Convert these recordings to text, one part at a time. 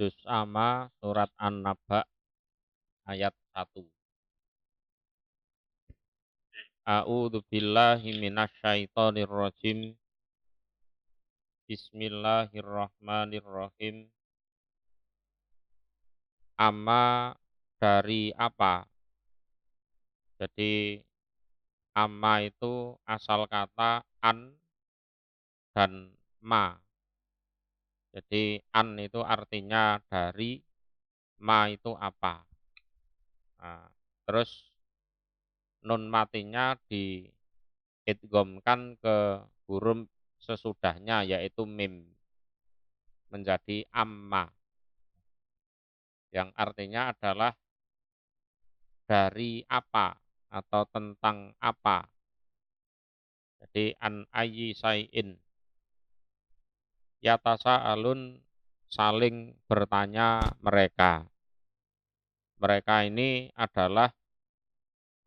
Juz Amma surat An-Naba ayat 1. A'udzu billahi minasyaitonir rajim. Bismillahirrahmanirrahim. Amma dari apa? Jadi amma itu asal kata an dan ma. Jadi an itu artinya dari, ma itu apa. Nah, terus nun matinya diidghamkan ke huruf sesudahnya yaitu mim menjadi amma yang artinya adalah dari apa atau tentang apa. Jadi an ayyi syai'in. Yatasa'alun saling bertanya mereka. Mereka ini adalah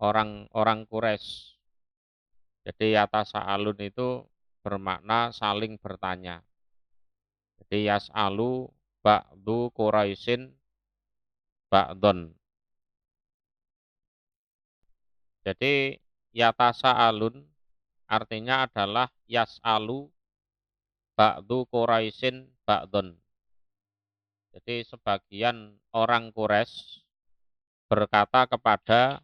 orang-orang Quraisy. Jadi yatasa'alun itu bermakna saling bertanya. Jadi yas'alu ba'du Quraisyin ba'don. Jadi yatasa'alun artinya adalah yas'alu ba'du Quraisyin ba'don. Jadi sebagian orang Quraisy berkata kepada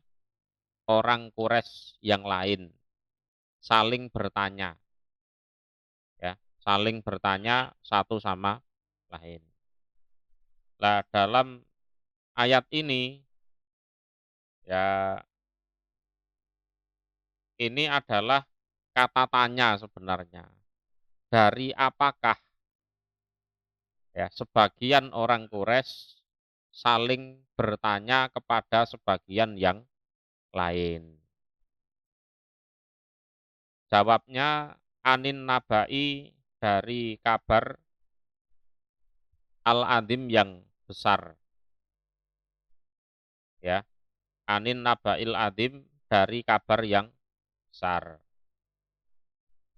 orang Quraisy yang lain, saling bertanya. Ya, saling bertanya satu sama lain. Nah, dalam ayat ini ya ini adalah kata tanya sebenarnya. Dari apakah? Ya, sebagian orang Quraisy saling bertanya kepada sebagian yang lain. Jawabnya anin nabai dari kabar al-adim yang besar. Ya, anin nabail adim dari kabar yang besar.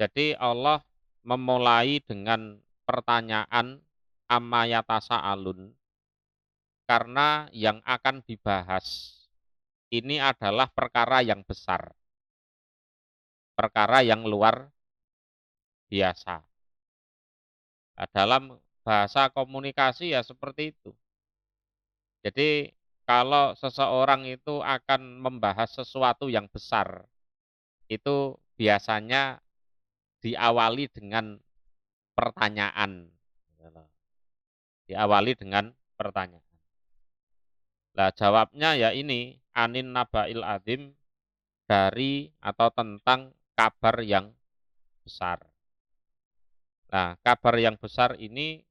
Jadi Allah memulai dengan pertanyaan amma yatasa'alun karena yang akan dibahas ini adalah perkara yang besar. Perkara yang luar biasa. Nah, dalam bahasa komunikasi ya seperti itu. Jadi kalau seseorang itu akan membahas sesuatu yang besar, itu biasanya diawali dengan pertanyaan. Diawali dengan pertanyaan. Nah, jawabnya ya ini, anin nabail adim dari atau tentang kabar yang besar. Nah, kabar yang besar ini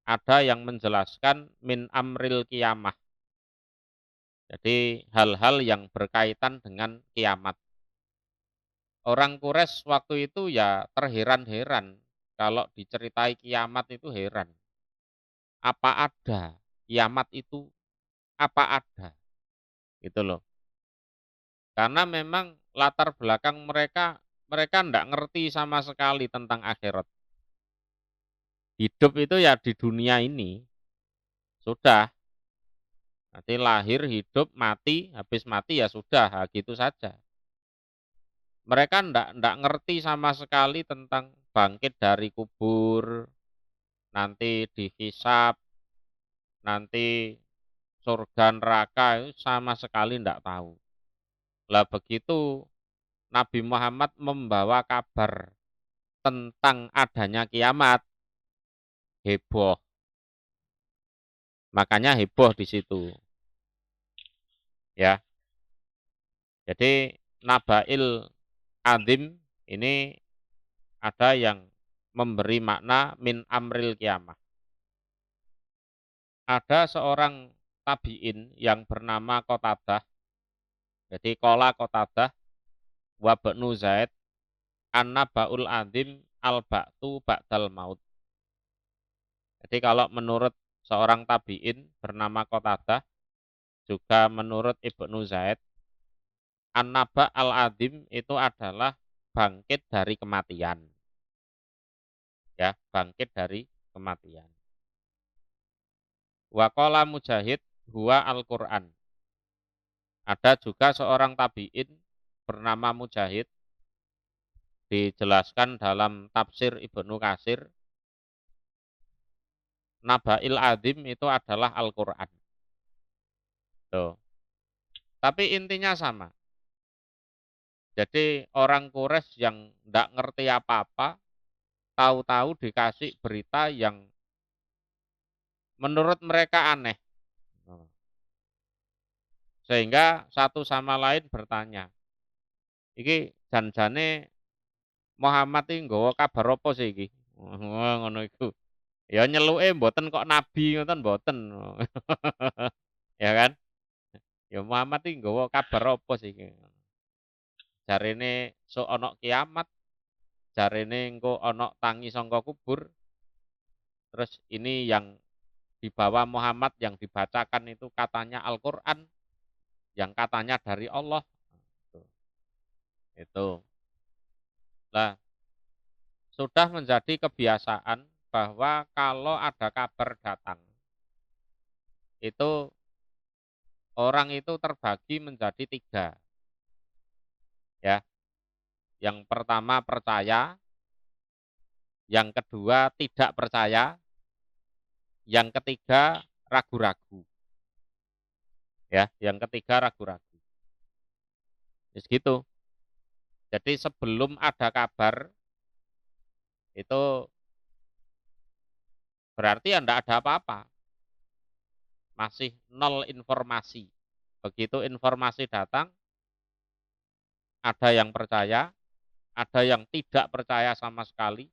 ada yang menjelaskan min amril kiamah. Jadi hal-hal yang berkaitan dengan kiamat. Orang Quraisy waktu itu ya terheran-heran kalau diceritai kiamat itu heran. Apa ada kiamat itu? Apa ada? Gitu loh. Karena memang latar belakang mereka enggak ngerti sama sekali tentang akhirat. Hidup itu ya di dunia ini. Sudah. Nanti lahir, hidup, mati, habis mati ya sudah, gitu saja. Mereka enggak ngerti sama sekali tentang bangkit dari kubur, nanti dihisab, nanti surga neraka itu sama sekali enggak tahu. Lah begitu Nabi Muhammad membawa kabar tentang adanya kiamat, heboh. Makanya heboh di situ. Ya. Jadi nabail adim ini ada yang memberi makna min amril kiamah. Ada seorang tabi'in yang bernama Qatadah. Jadi qala Qatadah wa ba'nu Zaid an-nabaul adim al-ba'tu ba'dal maut. Jadi kalau menurut seorang tabi'in bernama Qatadah, juga menurut Ibnu Zaid, an-naba al-adim itu adalah bangkit dari kematian. Ya, bangkit dari kematian. Wa qala Mujahid huwa Al-Qur'an. Ada juga seorang tabi'in bernama Mujahid, dijelaskan dalam tafsir Ibnu Katsir, Naba'il Adzim itu adalah Al-Qur'an. Tuh. Tapi intinya sama. Jadi orang Quraisy yang tidak ngerti apa-apa, tahu-tahu dikasih berita yang menurut mereka aneh. Sehingga satu sama lain bertanya, iki jan-jane Muhammad iki nggawa kabar apa sih iki? Ngono iku. Ya nyeluke mboten kok nabi ngoten mboten. Ya kan? Ya Muhammad iki nggawa kabar apa sih iki? Jarene sok ana kiamat, jarene engko ana tangi sangka kubur. Terus ini yang dibawa Muhammad yang dibacakan itu katanya Al-Qur'an, yang katanya dari Allah. Itu. Nah, sudah menjadi kebiasaan bahwa kalau ada kabar datang, itu orang itu terbagi menjadi tiga. Ya, yang pertama percaya, yang kedua tidak percaya, yang ketiga ragu-ragu. Ya, yang ketiga ragu-ragu. Just gitu. Jadi sebelum ada kabar itu berarti tidak ada apa-apa. Masih nol informasi. Begitu informasi datang, ada yang percaya, ada yang tidak percaya sama sekali,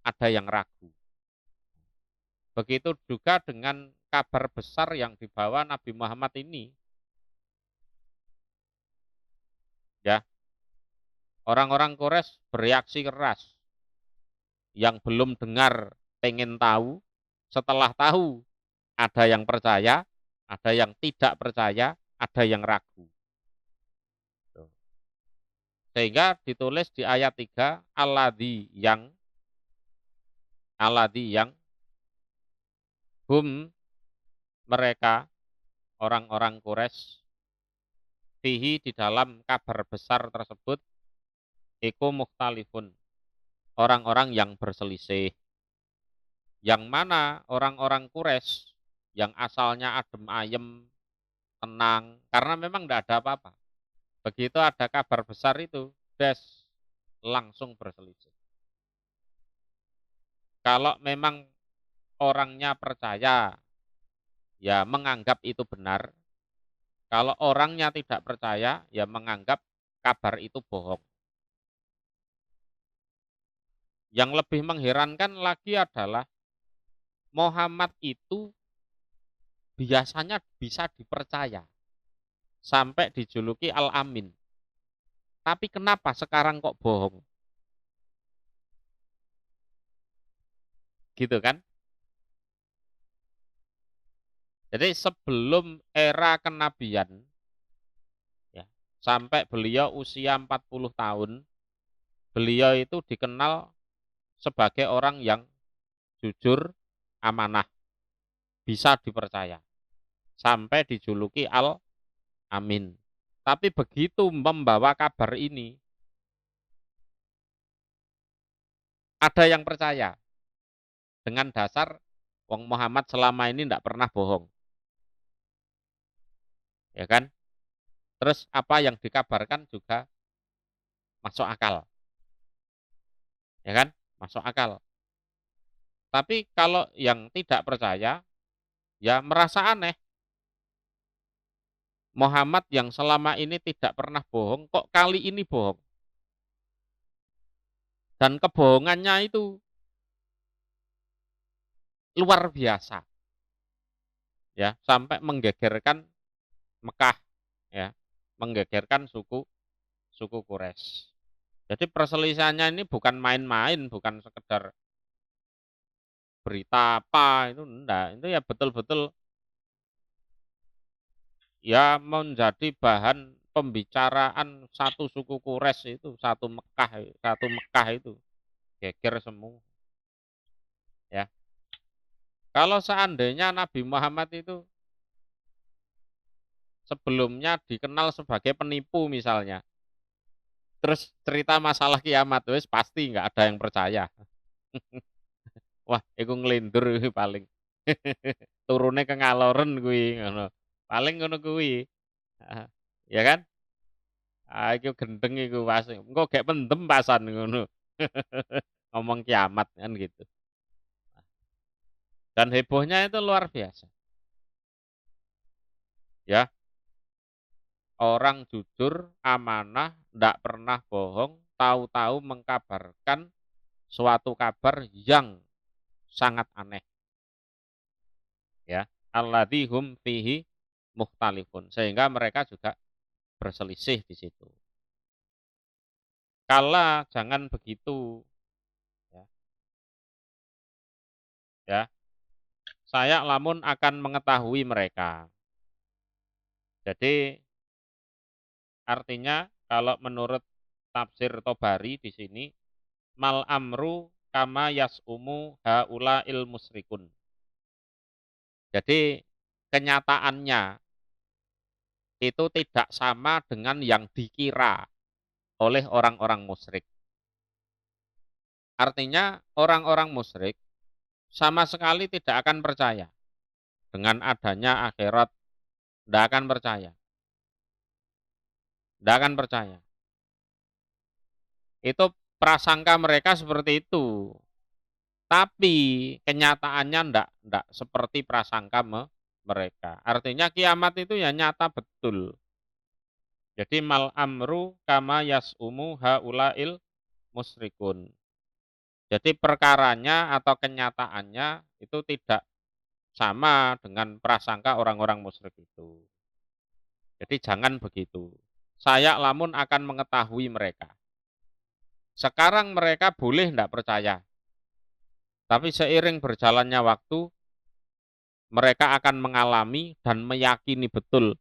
ada yang ragu. Begitu juga dengan kabar besar yang dibawa Nabi Muhammad ini. Ya, orang-orang Quraisy bereaksi keras. Yang belum dengar pengen tahu, setelah tahu ada yang percaya, ada yang tidak percaya, ada yang ragu. Sehingga ditulis di ayat 3, alladzi yang hum mereka orang-orang Quraisy fihi di dalam kabar besar tersebut iku mukhtalifun, orang-orang yang berselisih. Yang mana orang-orang Quraisy yang asalnya adem ayem, tenang, karena memang tidak ada apa-apa. Begitu ada kabar besar itu, langsung berselisih. Kalau memang orangnya percaya, ya menganggap itu benar. Kalau orangnya tidak percaya, ya menganggap kabar itu bohong. Yang lebih mengherankan lagi adalah Muhammad itu biasanya bisa dipercaya. Sampai dijuluki Al-Amin. Tapi kenapa sekarang kok bohong? Gitu kan? Jadi sebelum era kenabian, ya, sampai beliau usia 40 tahun, beliau itu dikenal sebagai orang yang jujur, amanah, bisa dipercaya. Sampai dijuluki Al-Amin. Tapi begitu membawa kabar ini, ada yang percaya. Dengan dasar, Wong Muhammad selama ini tidak pernah bohong. Ya kan? Terus apa yang dikabarkan juga masuk akal. Ya kan? Masuk akal. Tapi kalau yang tidak percaya, ya merasa aneh. Muhammad yang selama ini tidak pernah bohong, kok kali ini bohong? Dan kebohongannya itu luar biasa. Ya, sampai menggegerkan Mekah, ya, menggegerkan suku Quraisy. Jadi perselisihannya ini bukan main-main, bukan sekedar berita apa, itu enggak. Itu ya betul-betul ya menjadi bahan pembicaraan satu suku Quraisy itu, satu Mekah itu geger semua. Ya. Kalau seandainya Nabi Muhammad itu sebelumnya dikenal sebagai penipu misalnya, terus cerita masalah kiamat, wis pasti nggak ada yang percaya. Wah, iku nglindur iki paling. Turune ke ngaloren kuwi ngono. Paling ngono kuwi. Heeh. Ya kan? Ah, iku gendeng iku pas. Engko gek pendem pasan ngono. Ngomong kiamat kan gitu. Dan hebohnya itu luar biasa. Ya, orang jujur, amanah, ndak pernah bohong, tahu-tahu mengkabarkan suatu kabar yang sangat aneh. Ya, alladzi hum fihi mukhtalifun. Sehingga mereka juga berselisih di situ. Kala jangan begitu. Ya, ya. Saya lamun akan mengetahui mereka. Jadi artinya kalau menurut tafsir Tobari di sini mal amru kama yas'umu haula il musrikun. Jadi kenyataannya itu tidak sama dengan yang dikira oleh orang-orang musyrik. Artinya orang-orang musyrik sama sekali tidak akan percaya dengan adanya akhirat, tidak akan percaya, tidak akan percaya. Itu prasangka mereka seperti itu. Tapi kenyataannya ndak seperti prasangka mereka. Artinya kiamat itu ya nyata betul. Jadi mal amru kama yas'umu haulail musyrikun. Jadi perkaranya atau kenyataannya itu tidak sama dengan prasangka orang-orang musyrik itu. Jadi jangan begitu. Saya lamun akan mengetahui mereka. Sekarang mereka boleh tidak percaya. Tapi seiring berjalannya waktu, mereka akan mengalami dan meyakini betul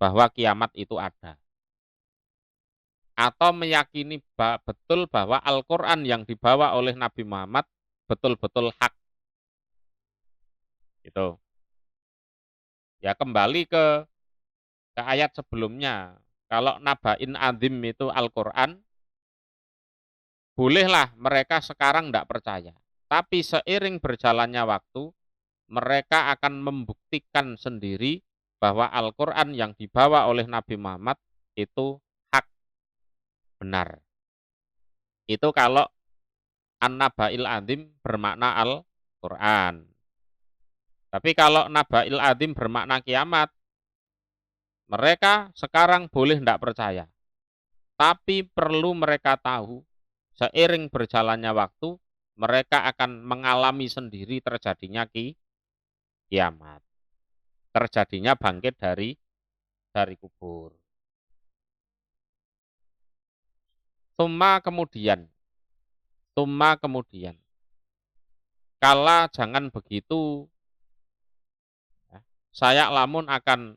bahwa kiamat itu ada. Atau meyakini betul bahwa Al-Quran yang dibawa oleh Nabi Muhammad betul-betul hak. Gitu. Ya kembali ke ayat sebelumnya. Kalau Naba'in Azim itu Al-Quran, bolehlah mereka sekarang tidak percaya. Tapi seiring berjalannya waktu, mereka akan membuktikan sendiri bahwa Al-Quran yang dibawa oleh Nabi Muhammad itu hak, benar. Itu kalau An-Naba'il Azim bermakna Al-Quran. Tapi kalau Naba'il Azim bermakna kiamat, mereka sekarang boleh tidak percaya. Tapi perlu mereka tahu, seiring berjalannya waktu, mereka akan mengalami sendiri terjadinya kiamat. Terjadinya bangkit dari kubur. Tuma kemudian. Kala jangan begitu, ya, saya lamun akan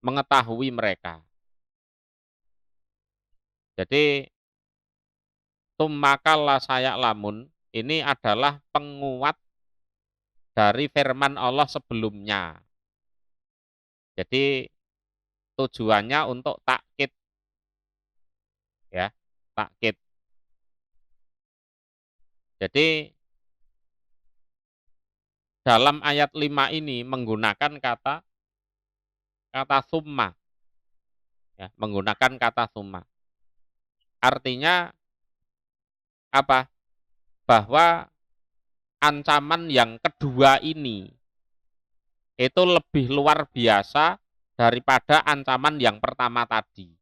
mengetahui mereka. Jadi tumakala saya lamun ini adalah penguat dari firman Allah sebelumnya. Jadi tujuannya untuk takkid, ya, takkid. Jadi dalam ayat 5 ini menggunakan kata summa, ya, menggunakan kata summa. Artinya apa? Bahwa ancaman yang kedua ini itu lebih luar biasa daripada ancaman yang pertama tadi.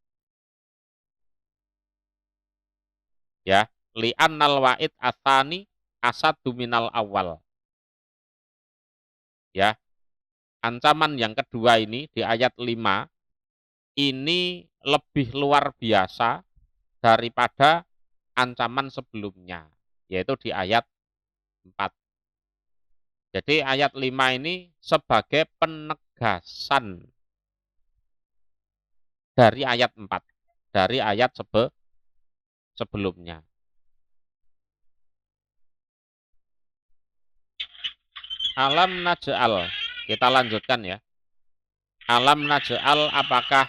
Ya, li'annal wa'id atsani asadu minal awal. Ya, ancaman yang kedua ini di ayat 5 ini lebih luar biasa daripada ancaman sebelumnya, yaitu di ayat 4. Jadi ayat 5 ini sebagai penegasan dari ayat 4, dari ayat sebelumnya. Alam naj'al. Kita lanjutkan ya. Alam naj'al, apakah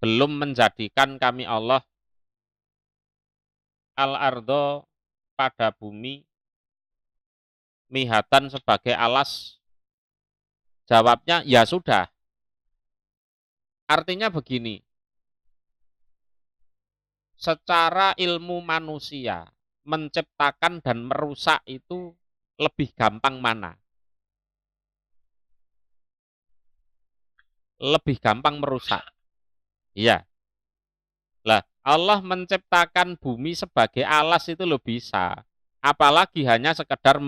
belum menjadikan kami Allah al-ardo pada bumi mihatan sebagai alas? Jawabnya ya sudah. Artinya begini, secara ilmu manusia menciptakan dan merusak itu lebih gampang mana? Lebih gampang merusak. Iya. Lah, Allah menciptakan bumi sebagai alas itu lo bisa. Apalagi hanya sekedar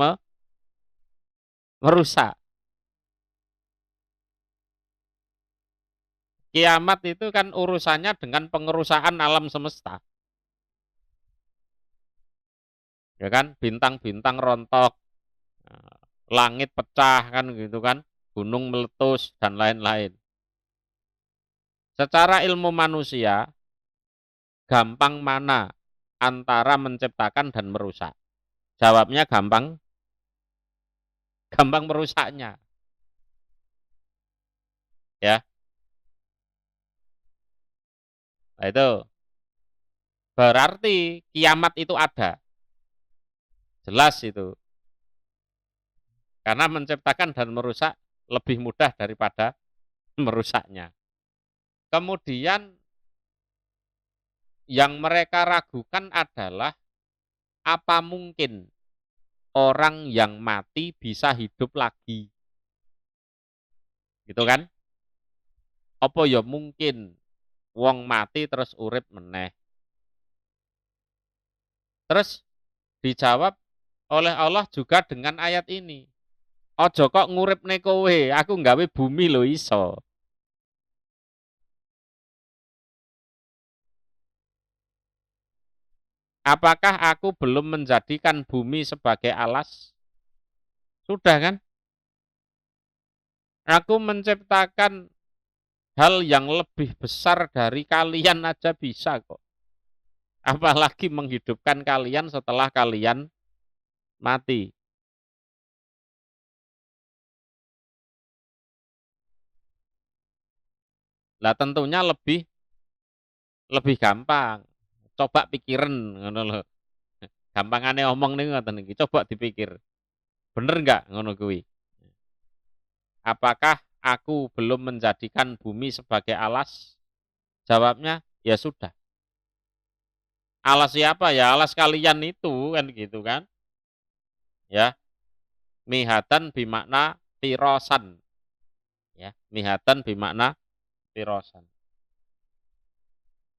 merusak. Kiamat itu kan urusannya dengan pengerusakan alam semesta. Ya kan, bintang-bintang rontok, langit pecah kan gitu kan, gunung meletus dan lain-lain. Secara ilmu manusia, gampang mana antara menciptakan dan merusak? Jawabnya gampang, gampang merusaknya. Ya, nah itu berarti kiamat itu ada, jelas itu. Karena menciptakan dan merusak lebih mudah daripada merusaknya. Kemudian yang mereka ragukan adalah apa mungkin orang yang mati bisa hidup lagi? Gitu kan? Apa ya mungkin wong mati terus urip meneh? Terus dijawab oleh Allah juga dengan ayat ini. Ojo kok nguripne kowe, aku nggawe bumi lo iso. Apakah aku belum menjadikan bumi sebagai alas? Sudah kan? Aku menciptakan hal yang lebih besar dari kalian aja bisa kok. Apalagi menghidupkan kalian setelah kalian mati. Lah tentunya lebih gampang. Coba pikirin ngono lho. Gampangane omong nih ngoten iki. Coba dipikir. Bener enggak ngono kuwi? Apakah aku belum menjadikan bumi sebagai alas? Jawabnya, ya sudah. Alas siapa ya? Alas kalian itu kan gitu kan? Ya, mihatan bimakna firosan. Ya, mihatan bimakna firosan.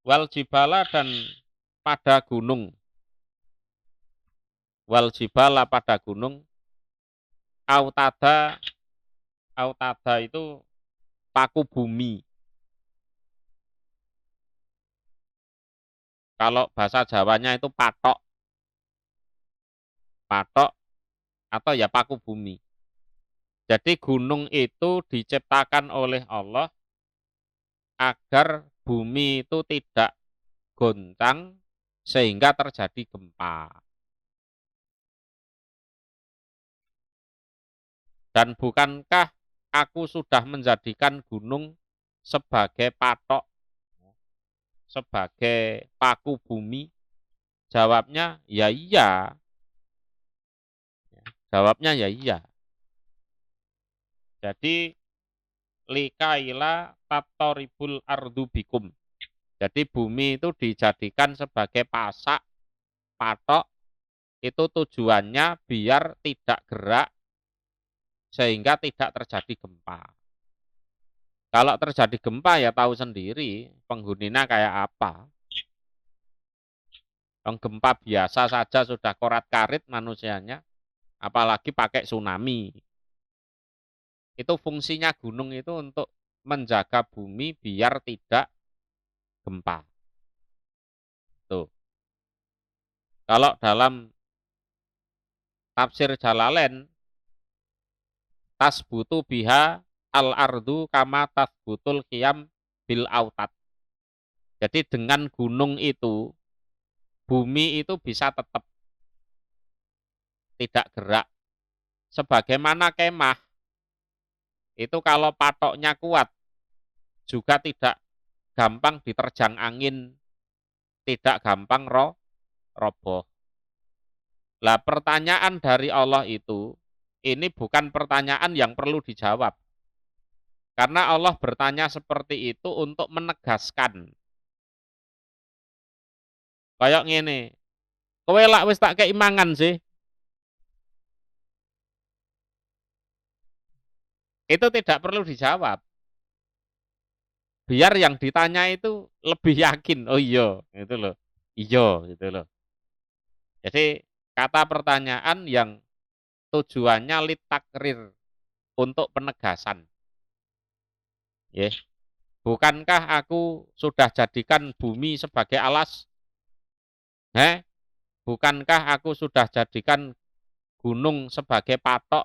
Wal jibala dan pada gunung. Wal jibala pada gunung. Autada, autada itu paku bumi. Kalau bahasa Jawanya itu patok. Patok atau ya paku bumi. Jadi gunung itu diciptakan oleh Allah agar bumi itu tidak goncang sehingga terjadi gempa. Dan bukankah aku sudah menjadikan gunung sebagai patok, sebagai paku bumi? Jawabnya ya iya. Jawabnya ya iya. Jadi likaila tatoribul ardu bikum. Jadi bumi itu dijadikan sebagai pasak, patok, itu tujuannya biar tidak gerak sehingga tidak terjadi gempa. Kalau terjadi gempa ya tahu sendiri penghuninya kayak apa. Gempa biasa saja sudah korat-karit manusianya, apalagi pakai tsunami. Itu fungsinya gunung itu untuk menjaga bumi biar tidak gempa. Tuh. Kalau dalam tafsir Jalalain, tasbutu biha al-ardu kama tasbutul qiyam bil autat. Jadi dengan gunung itu, bumi itu bisa tetap tidak gerak sebagaimana kemah itu kalau patoknya kuat juga tidak gampang diterjang angin, tidak gampang roboh. Lah pertanyaan dari Allah itu ini bukan pertanyaan yang perlu dijawab. Karena Allah bertanya seperti itu untuk menegaskan. Kayak ngene. Kowe lak wis tak keimangan sih. Itu tidak perlu dijawab. Biar yang ditanya itu lebih yakin. Oh iya, gitu loh. Iya, gitu loh. Jadi kata pertanyaan yang tujuannya litakrir untuk penegasan. Yes. Bukankah aku sudah jadikan bumi sebagai alas? Bukankah aku sudah jadikan gunung sebagai patok,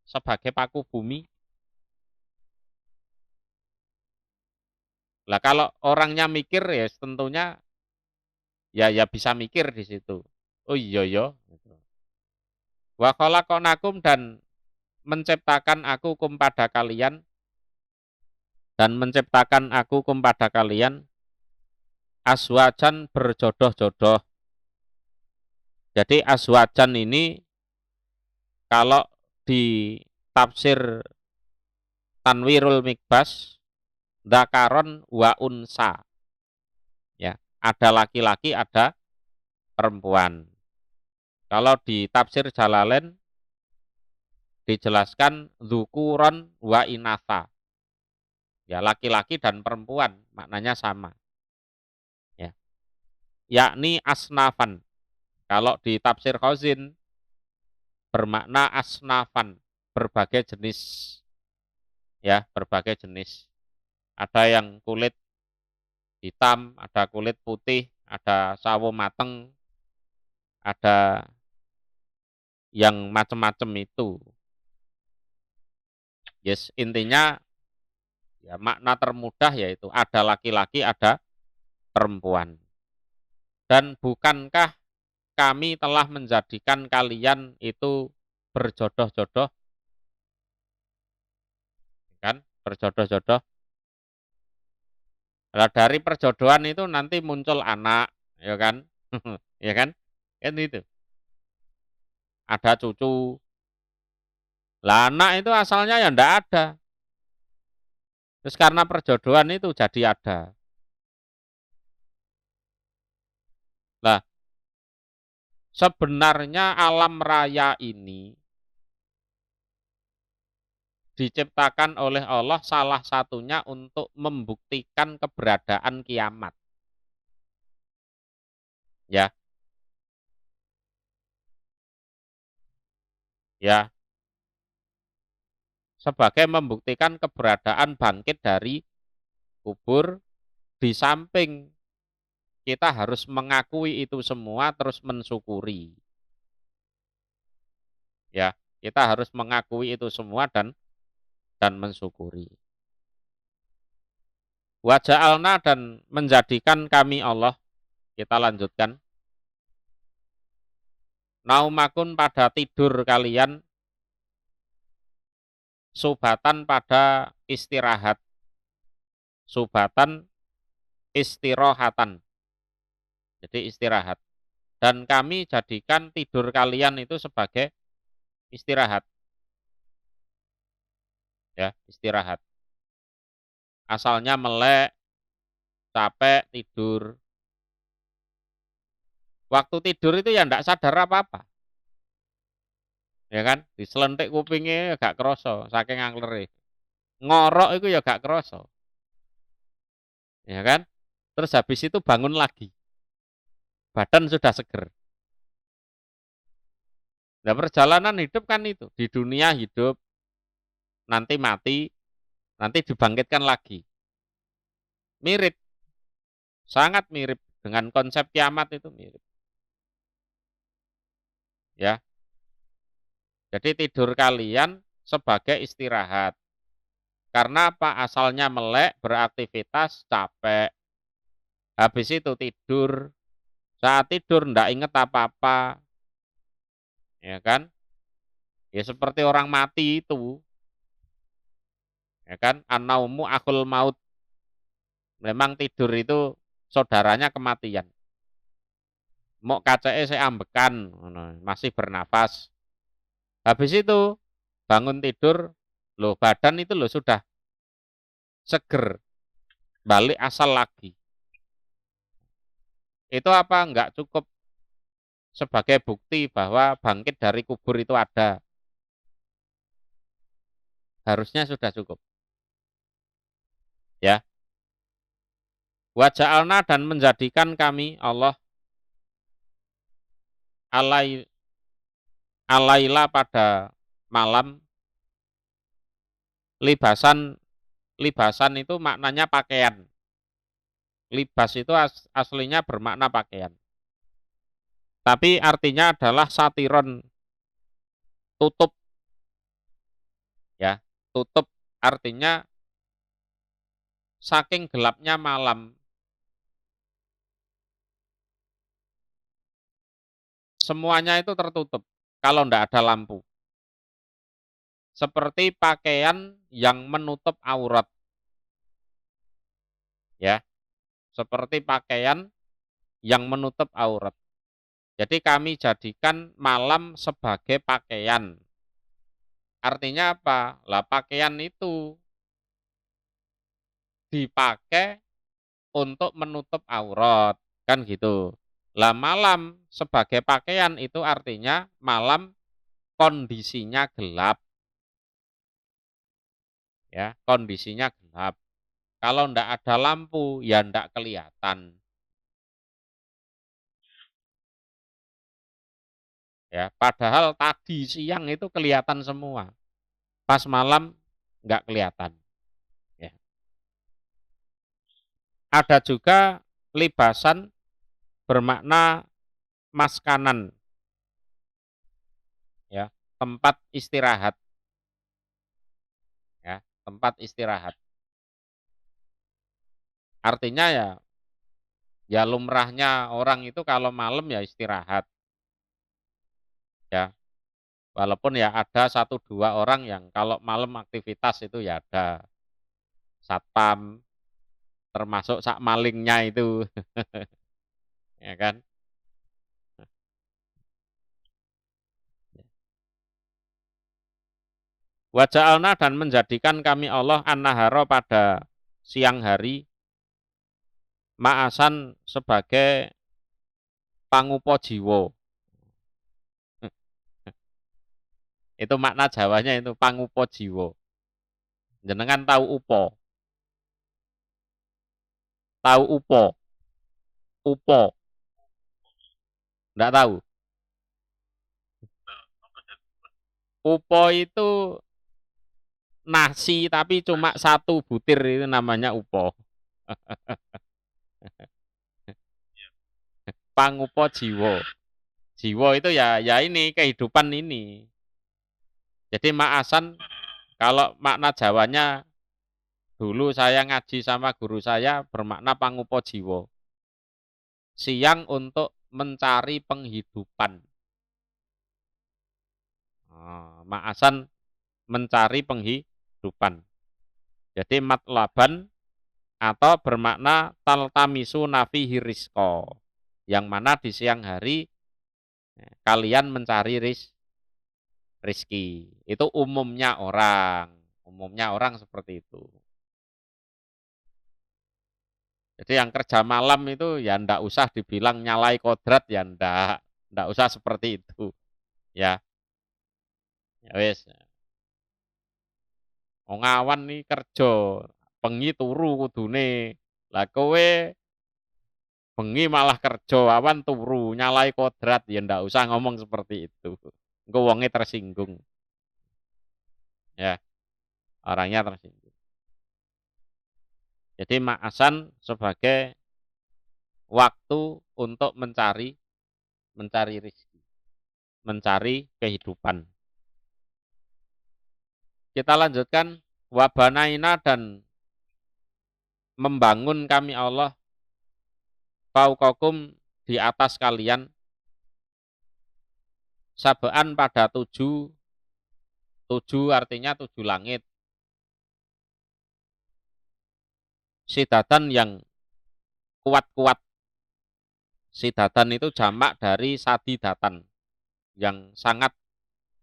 sebagai paku bumi? Lah kalau orangnya mikir ya tentunya ya bisa mikir di situ. Oh iya ya. Wa khalaqnakum dan menciptakan aku kum pada kalian dan menciptakan aku kum pada kalian aswajan berjodoh-jodoh. Jadi aswajan ini kalau di tafsir Tanwirul Mikbas dzakaron wa unsa. Ya, ada laki-laki, ada perempuan. Kalau di tafsir Jalalain dijelaskan dzukuron wa inatha. Ya, laki-laki dan perempuan maknanya sama. Ya. Yakni asnafan. Kalau di tafsir Khazin bermakna asnafan, berbagai jenis. Ya, berbagai jenis. Ada yang kulit hitam, ada kulit putih, ada sawo mateng, ada yang macam-macam itu. Yes, intinya ya makna termudah yaitu ada laki-laki, ada perempuan. Dan bukankah kami telah menjadikan kalian itu berjodoh-jodoh, kan? Berjodoh-jodoh. Nah, dari perjodohan itu nanti muncul anak, ya kan? Ya kan? Kan itu. Ada cucu. Lah anak itu asalnya ya ndak ada. Terus karena perjodohan itu jadi ada. Lah, sebenarnya alam raya ini diciptakan oleh Allah salah satunya untuk membuktikan keberadaan kiamat. Ya, ya, sebagai membuktikan keberadaan bangkit dari kubur, di samping kita harus mengakui itu semua terus mensyukuri. Ya, kita harus mengakui itu semua dan mensyukuri. Wa ja'alna dan menjadikan kami Allah, kita lanjutkan. Naumakun pada tidur kalian, subatan pada istirahat. Subatan istirahatan. Jadi istirahat. Dan kami jadikan tidur kalian itu sebagai istirahat. Ya, istirahat. Asalnya melek, capek, tidur. Waktu tidur itu ya enggak sadar apa-apa. Ya kan? Diselentik kupingnya gak kroso, saking angleri. Ngorok itu ya gak kroso. Ya kan? Terus habis itu bangun lagi. Badan sudah seger. Nah, perjalanan hidup kan itu. Di dunia hidup, nanti mati, nanti dibangkitkan lagi. Mirip. Sangat mirip. Dengan konsep kiamat itu mirip. Ya. Jadi tidur kalian sebagai istirahat. Karena apa? Asalnya melek, beraktivitas, capek. Habis itu tidur. Saat tidur ndak inget apa-apa. Ya kan? Ya seperti orang mati itu, ya kan? An-naumu akhul maut. Memang tidur itu saudaranya kematian. Mau kacake saya ambekan, masih bernafas. Habis itu bangun tidur, loh badan itu loh sudah seger, balik asal lagi. Itu apa enggak cukup sebagai bukti bahwa bangkit dari kubur itu ada? Harusnya sudah cukup. Ya. Wa ja'alna dan menjadikan kami Allah alai alaila pada malam libasan libasan itu maknanya pakaian. Libas itu aslinya bermakna pakaian. Tapi artinya adalah satiron, tutup ya. Tutup artinya saking gelapnya malam, semuanya itu tertutup kalau tidak ada lampu. Seperti pakaian yang menutup aurat. Ya, seperti pakaian yang menutup aurat. Jadi kami jadikan malam sebagai pakaian. Artinya apa? Lah pakaian itu dipakai untuk menutup aurat, kan gitu. Lah malam sebagai pakaian itu artinya malam kondisinya gelap. Ya, kondisinya gelap. Kalau ndak ada lampu ya ndak kelihatan. Ya, padahal tadi siang itu kelihatan semua. Pas malam nggak kelihatan. Ya. Ada juga libasan bermakna maskanan, ya, tempat istirahat, ya, tempat istirahat. Artinya ya lumrahnya orang itu kalau malam ya istirahat, ya. Walaupun ya ada satu dua orang yang kalau malam aktivitas itu ya ada satpam, termasuk sak malingnya itu, ya kan? Waja'alna dan menjadikan kami Allah an-nahara pada siang hari ma'asan sebagai pangupo jiwo. Itu makna Jawanya itu pangupo jiwo. Jenengan tahu upo? Tahu upo? Upo? Enggak tahu. Upo itu nasi tapi cuma satu butir itu namanya upo. Pangupo jiwo. Jiwo itu ya ini kehidupan ini. Jadi ma'asan kalau makna Jawanya dulu saya ngaji sama guru saya bermakna pangupo jiwo. Siang untuk mencari penghidupan. Ma'asan mencari penghidupan. Jadi matlaban atau bermakna taltamisu nafihi rizqa. Yang mana di siang hari kalian mencari rizki. Itu umumnya orang. Umumnya orang seperti itu. Jadi yang kerja malam itu ya ndak usah dibilang nyalai kodrat ya ndak usah seperti itu. Ya, ya wes. Wong awan nih kerja, bengi turu kudune. Lah kowe bengi malah kerja, awan turu, nyalai kodrat ya ndak usah ngomong seperti itu. Engko wonge tersinggung. Ya, orangnya tersinggung. Jadi ma'asan sebagai waktu untuk mencari rezeki, mencari kehidupan. Kita lanjutkan wabanaina dan membangun kami Allah fauqakum di atas kalian sabaan pada 7 Tujuh artinya tujuh langit. Sidatan yang kuat-kuat. Sidatan itu jamak dari sadidatan yang sangat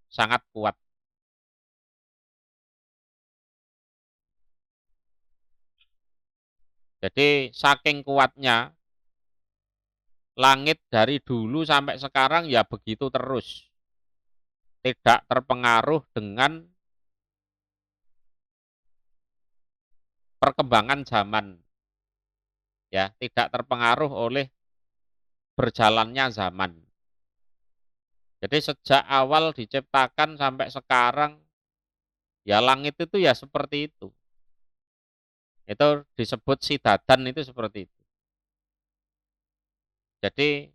sangat kuat. Jadi saking kuatnya langit dari dulu sampai sekarang ya begitu terus. Tidak terpengaruh dengan perkembangan zaman. Ya, tidak terpengaruh oleh berjalannya zaman. Jadi sejak awal diciptakan sampai sekarang ya langit itu ya seperti itu. Itu disebut sidatan itu seperti itu. Jadi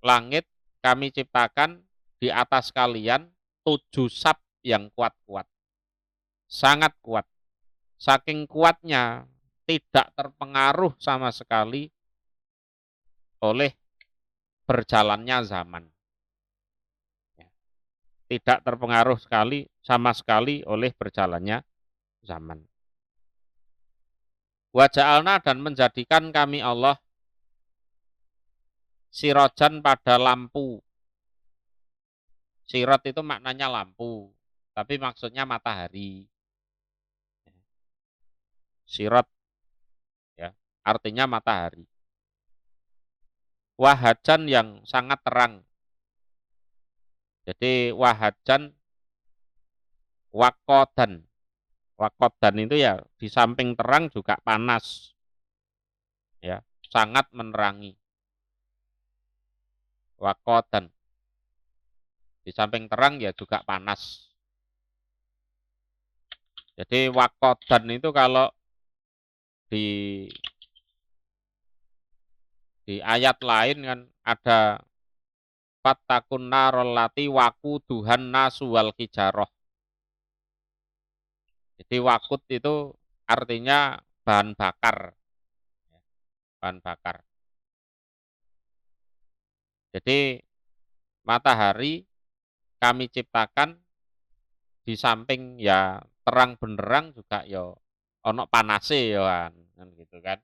langit kami ciptakan di atas kalian 7 sab yang kuat-kuat. Sangat kuat. Saking kuatnya tidak terpengaruh sama sekali oleh berjalannya zaman. Tidak terpengaruh sama sekali oleh berjalannya zaman. Wa ja'alna dan menjadikan kami Allah sirojan pada lampu. Sirot itu maknanya lampu, tapi maksudnya matahari. Sirot ya, artinya matahari. Wahajan yang sangat terang. Jadi wahajan wakodan. Wakodan itu ya di samping terang juga panas. Ya, sangat menerangi. Wakodan. Di samping terang ya juga panas. Jadi wakodan itu kalau di ayat lain kan ada fattakun narolati waku duhan nasu wal hijaroh. Jadi wakut itu artinya bahan bakar. Bahan bakar. Jadi matahari kami ciptakan di samping ya terang benderang juga ya ono panase ya kan gitu kan.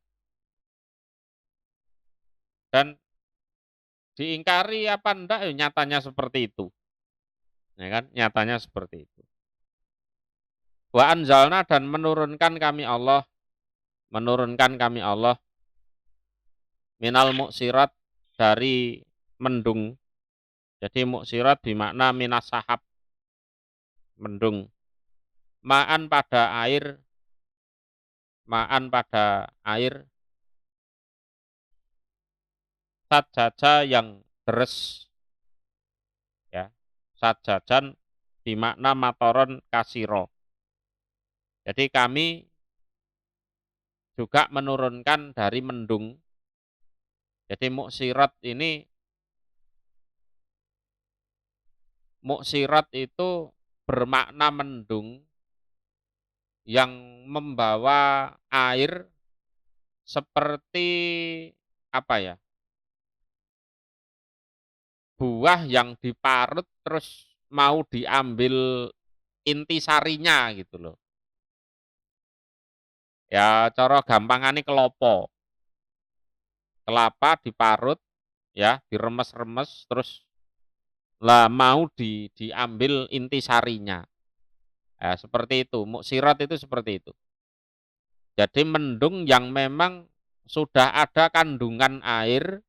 Dan diingkari apa enggak ya nyatanya seperti itu. Ya kan? Nyatanya seperti itu. Wa anzalna dan menurunkan kami Allah minal muksirat dari mendung. Jadi muksirat bermakna minas sahab mendung. Ma'an pada air sajaja yang deres ya. Sajajan bermakna matoron kasiro. Jadi kami juga menurunkan dari mendung. Jadi muksirat itu bermakna mendung yang membawa air seperti apa ya? Buah yang diparut terus mau diambil intisarinya gitu loh. Ya cara gampangane kelopo. Kelapa diparut ya, diremes-remes terus lah mau diambil intisarinya. Ya, seperti itu. Muksirat itu seperti itu. Jadi mendung yang memang sudah ada kandungan air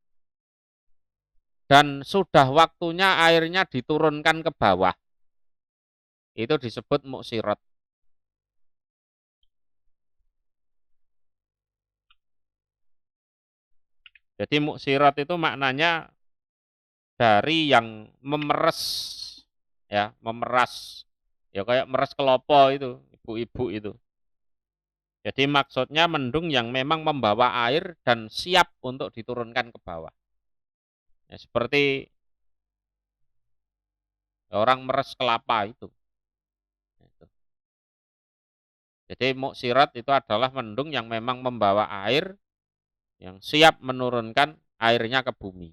dan sudah waktunya airnya diturunkan ke bawah. Itu disebut muksirat. Jadi muksirat itu maknanya dari yang memeres, ya, memeras. Ya kayak meres kelopo itu, ibu-ibu itu. Jadi maksudnya mendung yang memang membawa air dan siap untuk diturunkan ke bawah. Ya, seperti orang meres kelapa itu. Jadi muksirat itu adalah mendung yang memang membawa air yang siap menurunkan airnya ke bumi.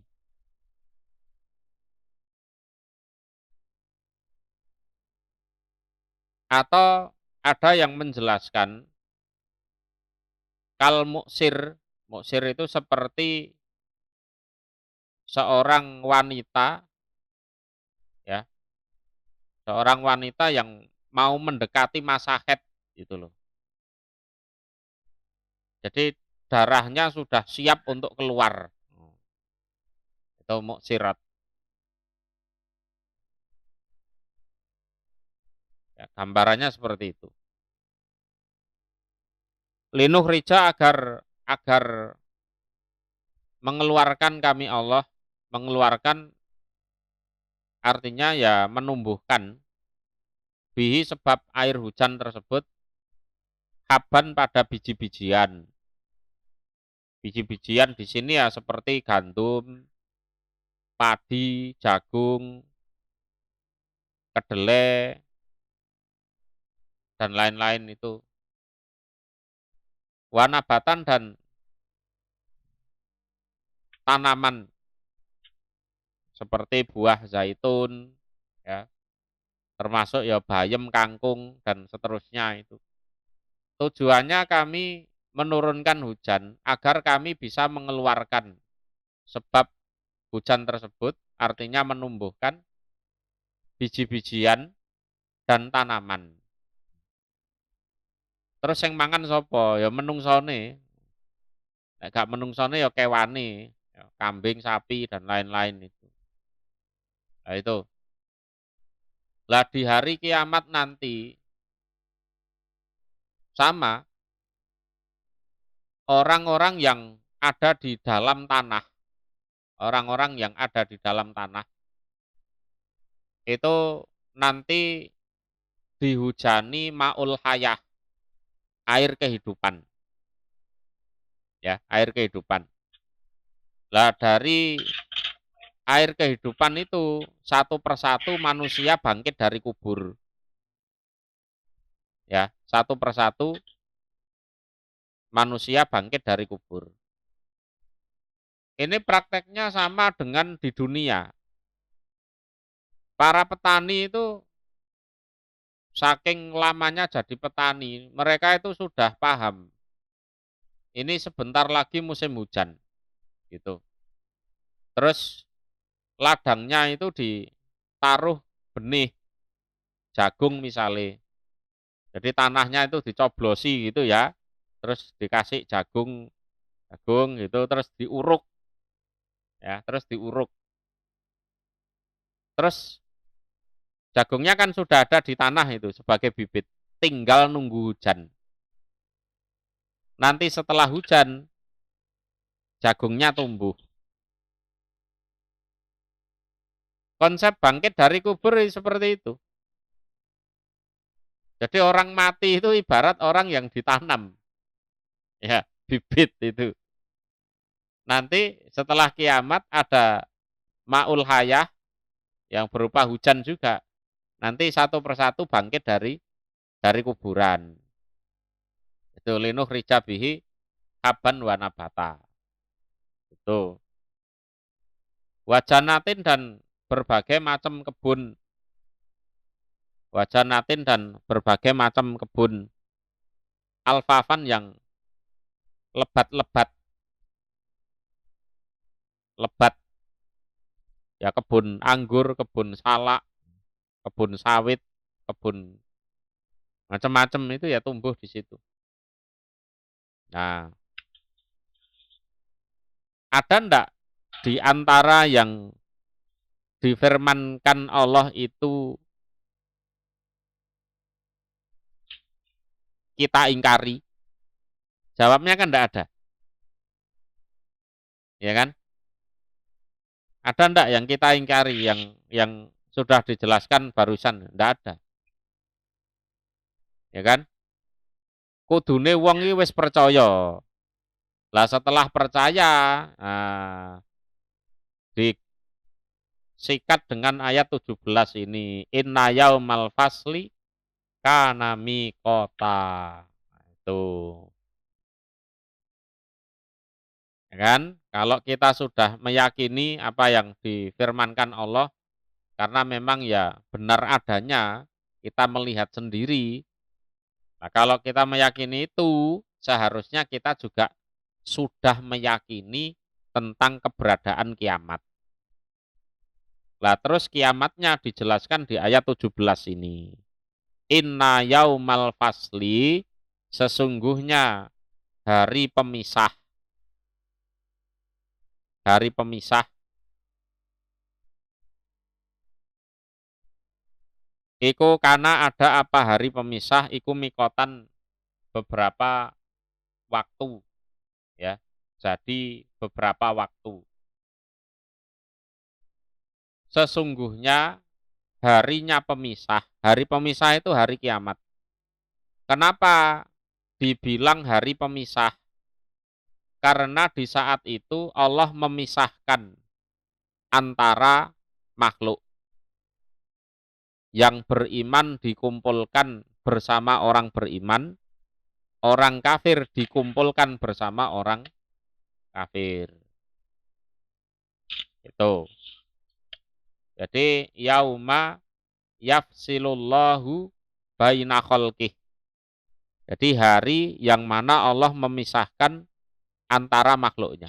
Atau ada yang menjelaskan kal muksir, muksir itu seperti seorang wanita, ya, seorang wanita yang mau mendekati masa haid gitu loh. Jadi darahnya sudah siap untuk keluar. Itu muksirat. Ya, gambarannya seperti itu. Linuh rija agar mengeluarkan kami Allah, mengeluarkan artinya ya menumbuhkan bihi sebab air hujan tersebut haban pada biji-bijian. Biji-bijian di sini ya seperti gandum, padi, jagung, kedelai, dan lain-lain itu. Wanabatan dan tanaman seperti buah zaitun, ya, termasuk ya bayam, kangkung, dan seterusnya itu. Tujuannya kami menurunkan hujan agar kami bisa mengeluarkan sebab hujan tersebut, artinya menumbuhkan biji-bijian dan tanaman. Terus yang mangan sopo, ya menungsone. Nek gak menungsone ya kewane, ya, kambing, sapi dan lain-lain itu. Nah itu. Lah di hari kiamat nanti sama orang-orang yang ada di dalam tanah, orang-orang yang ada di dalam tanah itu nanti dihujani maul hayah, air kehidupan. Ya, air kehidupan. Lah dari air kehidupan itu satu persatu manusia bangkit dari kubur. Ya, satu persatu manusia bangkit dari kubur. Ini prakteknya sama dengan di dunia. Para petani itu saking lamanya jadi petani, mereka itu sudah paham. Ini sebentar lagi musim hujan, gitu. Terus ladangnya itu ditaruh benih jagung misalnya. Jadi tanahnya itu dicoblosi gitu ya. Terus dikasih jagung, jagung gitu, terus diuruk ya, terus diuruk. Terus jagungnya kan sudah ada di tanah itu sebagai bibit, tinggal nunggu hujan. Nanti setelah hujan, jagungnya tumbuh. Konsep bangkit dari kubur seperti itu. Jadi orang mati itu ibarat orang yang ditanam. Ya, bibit itu. Nanti setelah kiamat ada maul hayah yang berupa hujan juga. Nanti satu persatu bangkit dari kuburan. Itu linuh rijabihi haban wanabata. Itu. Wajanatin dan berbagai macam kebun. Wajanatin dan berbagai macam kebun. Alfafan yang lebat-lebat. Lebat. Ya kebun anggur, kebun salak, kebun sawit, kebun macam-macam itu ya tumbuh di situ. Nah, ada ndak di antara yang difirmankan Allah itu kita ingkari? Jawabnya kan ndak ada. Ya kan? Ada ndak yang kita ingkari yang sudah dijelaskan barusan? Ndak ada. Ya kan? Kudune wong iki wis percaya. Lah setelah percaya, nah, disikat dengan ayat 17 ini. Inna yaumal fasli kana miqota. Itu. Ya kan? Kalau kita sudah meyakini apa yang difirmankan Allah, karena memang ya benar adanya, kita melihat sendiri. Nah, kalau kita meyakini itu, seharusnya kita juga sudah meyakini tentang keberadaan kiamat. Lah terus kiamatnya dijelaskan di ayat 17 ini. Inna yaumal fasli, sesungguhnya hari pemisah. Hari pemisah. Iku karena ada apa hari pemisah, iku mikotan beberapa waktu. Ya, jadi beberapa waktu. Sesungguhnya harinya pemisah. Hari pemisah itu hari kiamat. Kenapa dibilang hari pemisah? Karena di saat itu Allah memisahkan antara makhluk. Yang beriman dikumpulkan bersama orang beriman, orang kafir dikumpulkan bersama orang kafir. Itu. Jadi yauma yafsilullahu baina khalqih. Jadi hari yang mana Allah memisahkan antara makhluknya.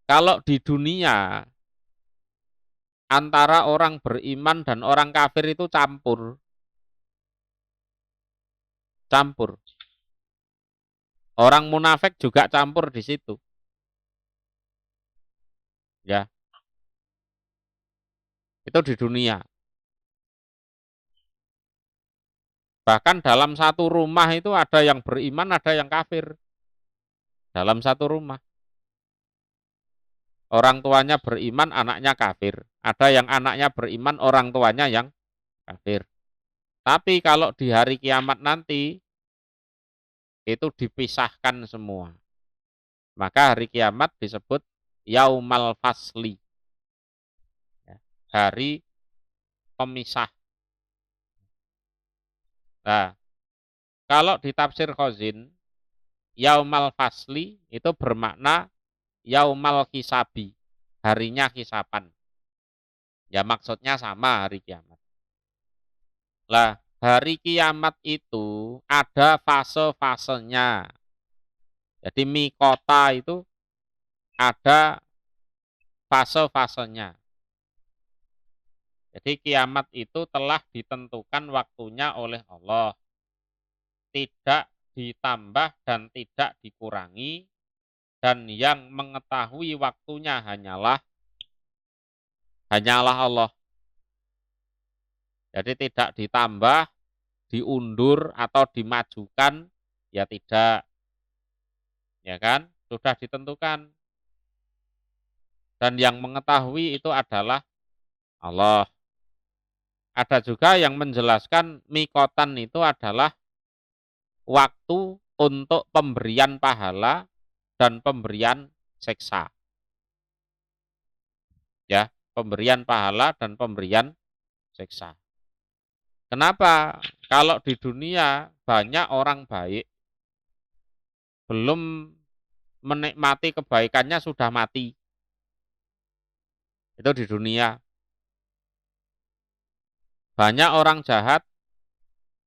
Kalau di dunia antara orang beriman dan orang kafir itu campur. Campur. Orang munafik juga campur di situ. Ya. Itu di dunia. Bahkan dalam satu rumah itu ada yang beriman, ada yang kafir. Dalam satu rumah. Orang tuanya beriman, anaknya kafir. Ada yang anaknya beriman, orang tuanya yang kafir. Tapi kalau di hari kiamat nanti, itu dipisahkan semua. Maka hari kiamat disebut Yaumal Fasli. Hari pemisah. Nah, kalau di tafsir Khazin, Yaumal Fasli itu bermakna Yaumal Hisabi, harinya hisapan. Ya maksudnya sama hari kiamat. Lah, hari kiamat itu ada fase-fasenya. Jadi mikota itu ada fase-fasenya. Jadi kiamat itu telah ditentukan waktunya oleh Allah. Tidak ditambah dan tidak dikurangi. Dan yang mengetahui waktunya hanyalah Allah. Jadi tidak ditambah, diundur atau dimajukan, ya tidak. Ya kan? Sudah ditentukan. Dan yang mengetahui itu adalah Allah. Ada juga yang menjelaskan mikotan itu adalah waktu untuk pemberian pahala dan pemberian seksa. Ya, pemberian pahala dan pemberian seksa. Kenapa? Kalau di dunia banyak orang baik belum menikmati kebaikannya sudah mati. Itu di dunia. Banyak orang jahat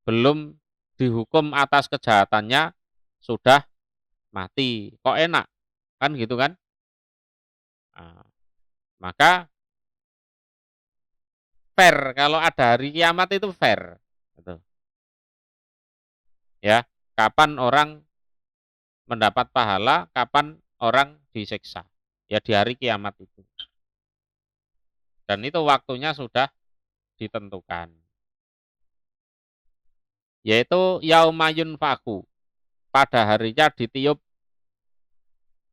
belum dihukum atas kejahatannya sudah mati. Kok enak? Kan gitu kan? Nah, maka fair kalau ada hari kiamat itu fair. Gitu. Ya, kapan orang mendapat pahala, kapan orang disiksa. Ya di hari kiamat itu. Dan itu waktunya sudah ditentukan. Yaitu yaumayun faku. Pada harinya ditiup.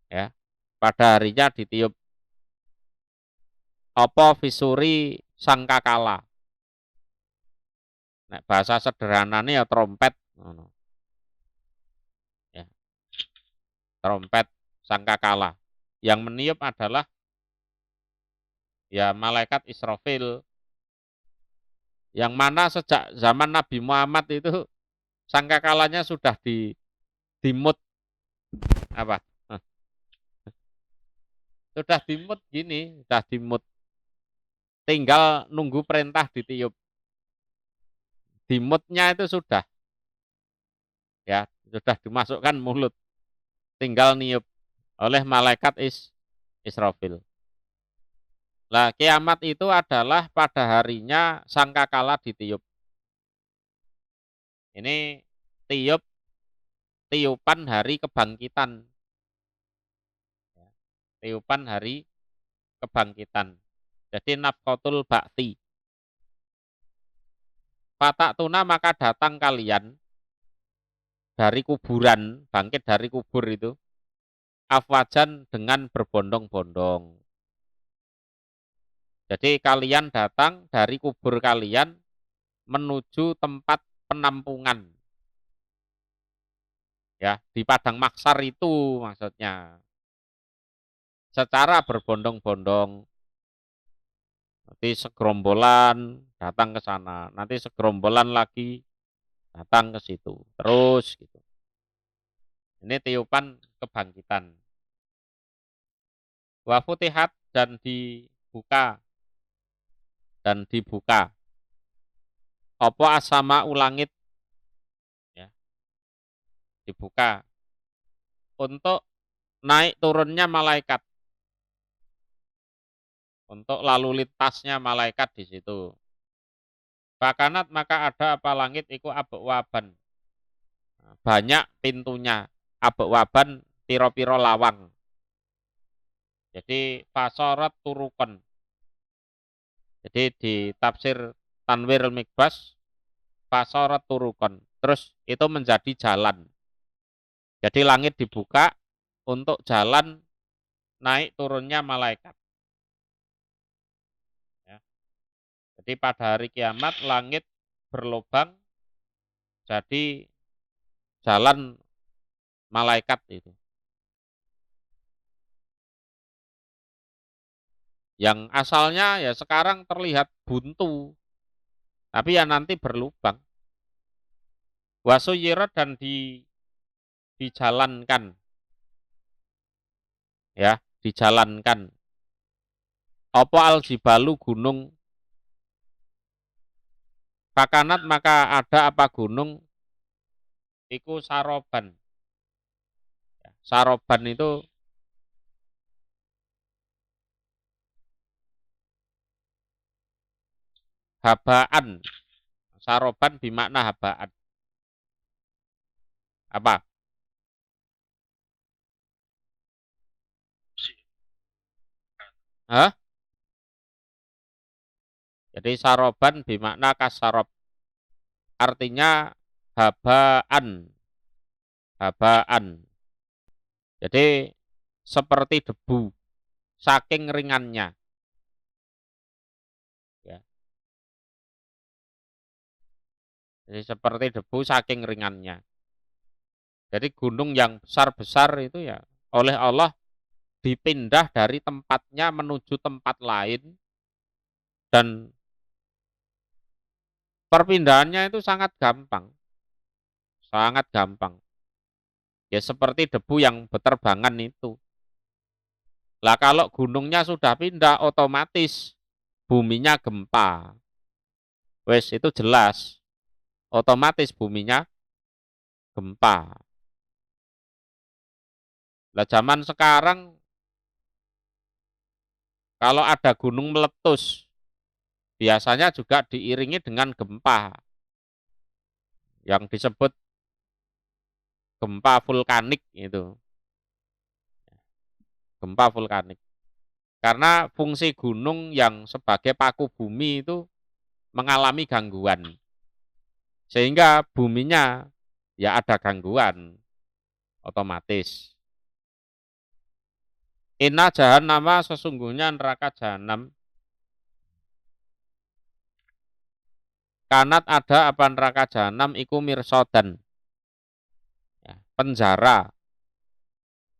Ya, pada harinya ditiup. Apa visuri sangkakala. Nah, bahasa sederhananya ya trompet. Ya, trompet sangkakala. Yang meniup adalah ya malaikat Israfil. Yang mana sejak zaman Nabi Muhammad itu sangkakalanya sudah dimut apa? Sudah dimut gini, sudah dimut. Tinggal nunggu perintah ditiup. di moodnya itu sudah, ya, sudah dimasukkan mulut, tinggal niup oleh malaikat Israfil. Lah kiamat itu adalah pada harinya sangkakala ditiup. Ini tiupan hari kebangkitan. Tiupan hari kebangkitan. Jadi nafkotul bakti. Patak tuna maka datang kalian dari kuburan, bangkit dari kubur itu, afwajan dengan berbondong-bondong. Jadi kalian datang dari kubur kalian menuju tempat penampungan. Ya, di padang mahsyar itu maksudnya. Secara berbondong-bondong. Nanti segerombolan datang ke sana, nanti segerombolan lagi datang ke situ. Terus gitu. Ini tiupan kebangkitan. Wa futihat dan dibuka. Apa asama ulangit, ya, dibuka untuk naik turunnya malaikat, untuk lalu lintasnya malaikat di situ. Bakanat maka ada apa langit iku abwaban, banyak pintunya, abwaban piro-piro lawang. Jadi fasorat turukon. Jadi di tafsir Tanwir al-Mikbas, fasorat turukon. Terus itu menjadi jalan. Jadi langit dibuka untuk jalan naik turunnya malaikat. Ya. Jadi pada hari kiamat langit berlubang jadi jalan malaikat itu. Yang asalnya ya sekarang terlihat buntu, tapi ya nanti berlubang. Wasuyirat dan dijalankan, ya, dijalankan. Apa aljibalu gunung, fakanat maka ada apa gunung, iku saroban. Saroban itu habaan. Saroban bermakna habaan. Apa? Hah? Jadi saroban bermakna kasarob. Artinya habaan. Habaan. Jadi seperti debu, saking ringannya. Ya. Jadi seperti debu saking ringannya. Jadi gunung yang besar-besar itu ya oleh Allah dipindah dari tempatnya menuju tempat lain, dan perpindahannya itu sangat gampang. Sangat gampang. Ya seperti debu yang beterbangan itu. Lah kalau gunungnya sudah pindah otomatis buminya gempa. Wes itu jelas. Otomatis buminya gempa. Lah zaman sekarang kalau ada gunung meletus biasanya juga diiringi dengan gempa yang disebut gempa vulkanik itu. Gempa vulkanik. Karena fungsi gunung yang sebagai paku bumi itu mengalami gangguan. Sehingga buminya ya ada gangguan otomatis. Inna jahannama sesungguhnya neraka jahanam. Kanat ada apa neraka jahanam iku mirsodan. Ya, penjara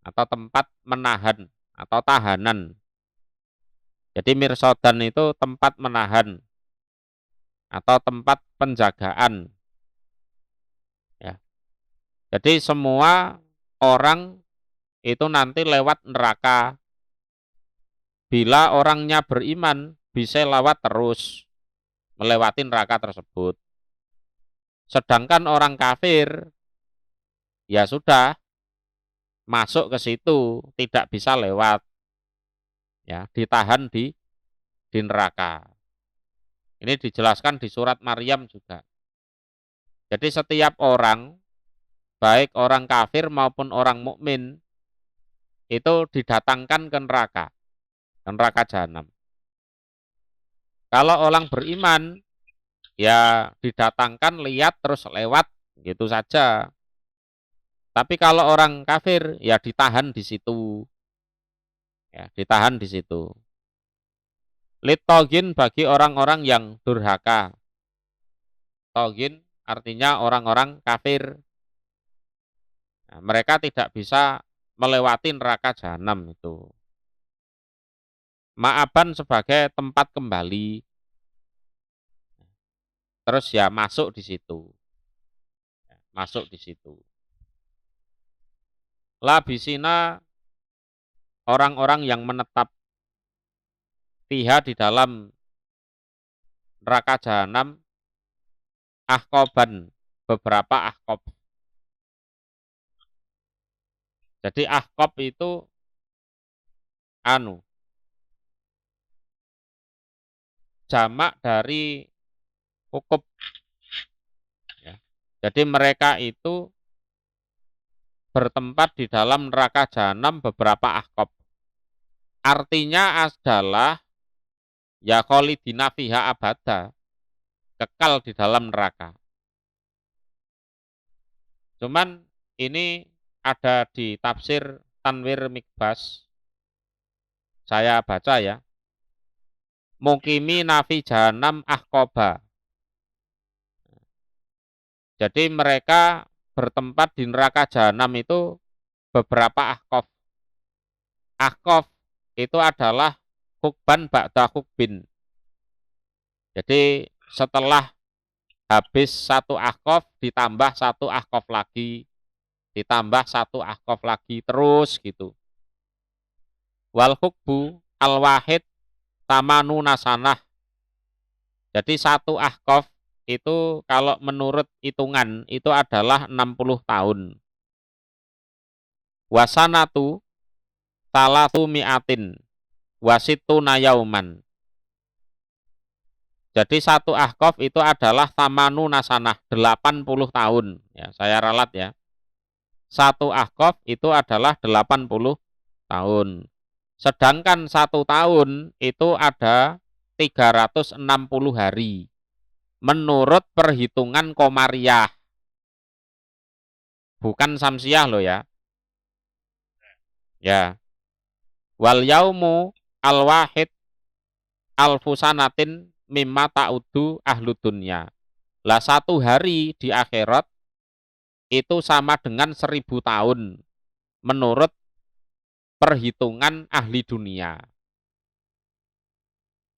atau tempat menahan atau tahanan. Jadi mirsodan itu tempat menahan atau tempat penjagaan. Ya. Jadi semua orang itu nanti lewat neraka. Bila orangnya beriman bisa lewat terus melewati neraka tersebut. Sedangkan orang kafir ya sudah masuk ke situ, tidak bisa lewat. Ya, ditahan di neraka. Ini dijelaskan di surat Maryam juga. Jadi setiap orang, baik orang kafir maupun orang mukmin, itu didatangkan ke neraka jahanam. Kalau orang beriman, ya didatangkan, lihat terus lewat, gitu saja. Tapi kalau orang kafir, ya ditahan di situ. Ya, ditahan di situ. Litogin bagi orang-orang yang durhaka. Togin artinya orang-orang kafir. Nah, mereka tidak bisa melewati neraka jahanam itu. Ma'aban sebagai tempat kembali. Terus ya masuk di situ. Masuk di situ. Labisina orang-orang yang menetap fiha di dalam neraka jahanam ahkoban, beberapa ahkob. Jadi ahkob itu jamak dari hukub. Ya. Jadi mereka itu bertempat di dalam neraka jahanam beberapa ahkob. Artinya adalah ya kholidina fiha abada, kekal di dalam neraka. Cuman ini ada di tafsir Tanwir Mikbas, saya baca ya. Mukimi nafi jahanam ahkoba. Jadi mereka bertempat di neraka jahanam itu beberapa ahkof. Ahkof itu adalah hukban ba'da hukbin. Jadi setelah habis satu ahkof ditambah satu ahkof lagi, ditambah satu ahkof lagi, terus gitu. Wal hukbu al wahid tamanu nasanah. Jadi satu ahkof itu kalau menurut hitungan itu adalah 60 tahun. Wasanatu salatu mi'atin wasitu nayauman. Jadi satu ahkof itu adalah tamanu nasanah, 80 tahun. Ya, saya ralat ya. Satu ahkof itu adalah 80 tahun. Sedangkan satu tahun itu ada 360 hari. Menurut perhitungan Komariah. Bukan Samsiah loh ya. Ya. Wal yaumu al wahid alfusanatin mimma ta'udu ahlu dunya. Lah satu hari di akhirat itu sama dengan 1000 tahun menurut perhitungan ahli dunia.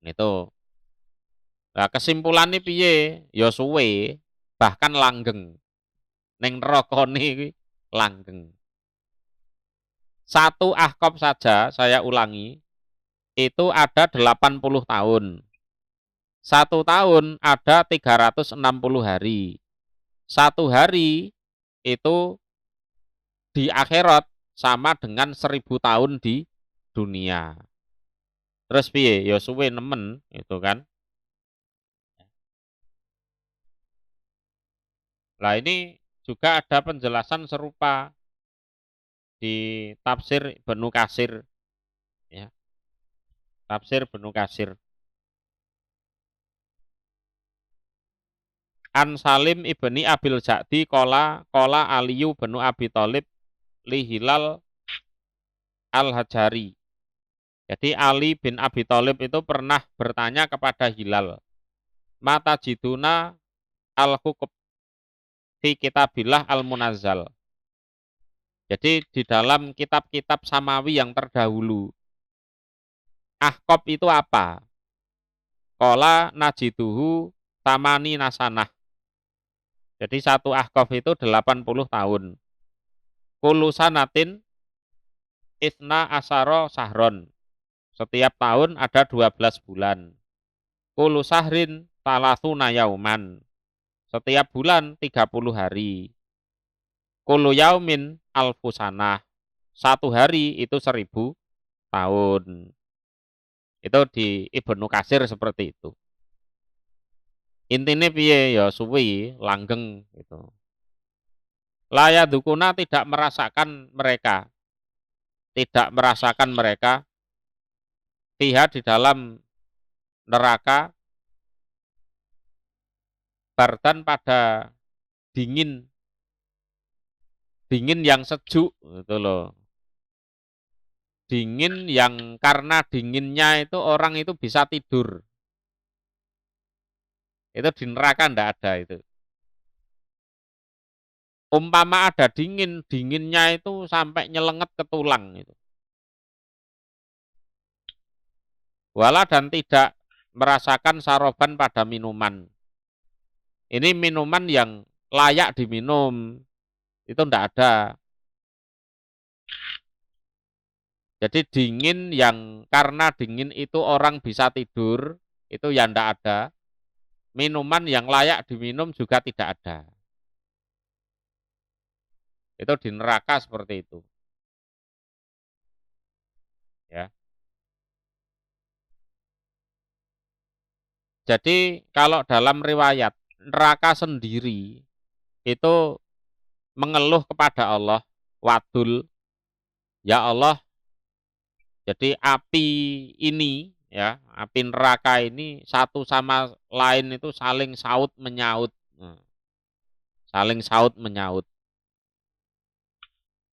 Itu. Nah, kesimpulannya piye? Ya suwe, bahkan langgeng. Ning neraka iki langgeng. Satu ahkob saja, saya ulangi, itu ada 80 tahun. Satu tahun ada 360 hari. Satu hari itu di akhirat sama dengan 1000 tahun di dunia. Terus piye? Ya suwe nemen, itu kan. Nah ini juga ada penjelasan serupa di tafsir Ibnu Katsir. Ya, tafsir Ibnu Katsir. An Salim ibni Abil Ja'di kola Aliyu benu Abi Thalib li Hilal al-Hajari. Jadi Ali bin Abi Thalib itu pernah bertanya kepada Hilal, mata jiduna al-hukub fi kitabillah al-munazzal. Jadi di dalam kitab-kitab samawi yang terdahulu, ahkob itu apa? Kola najiduhu tamani nasanah. Jadi satu ahkof itu 80 tahun. Kullu sanatin isna asaro sahron. Setiap tahun ada 12 bulan. Kullu sahrin salasuna yauman. Setiap bulan 30 hari. Kullu yaumin alfusanah. Satu hari itu 1000 tahun. Itu di Ibnu Katsir seperti itu. Intinya piye ya suwi, langgeng gitu. Laya dukuna tidak merasakan mereka. Tidak merasakan mereka fiha di dalam neraka bardan pada dingin yang sejuk gitu loh. Dingin yang karena dinginnya itu orang itu bisa tidur. Itu di neraka ndak ada itu. Umpama ada dinginnya itu sampai nyelenget ke tulang itu. Wala dan tidak merasakan saroban pada minuman. Ini minuman yang layak diminum. Itu ndak ada. Jadi dingin yang karena dingin itu orang bisa tidur, itu ya ndak ada. Minuman yang layak diminum juga tidak ada. Itu di neraka seperti itu. Ya. Jadi kalau dalam riwayat neraka sendiri itu mengeluh kepada Allah, wadul, ya Allah, jadi api ini ya, api neraka ini satu sama lain itu saling saut menyaut. Saling saut menyaut.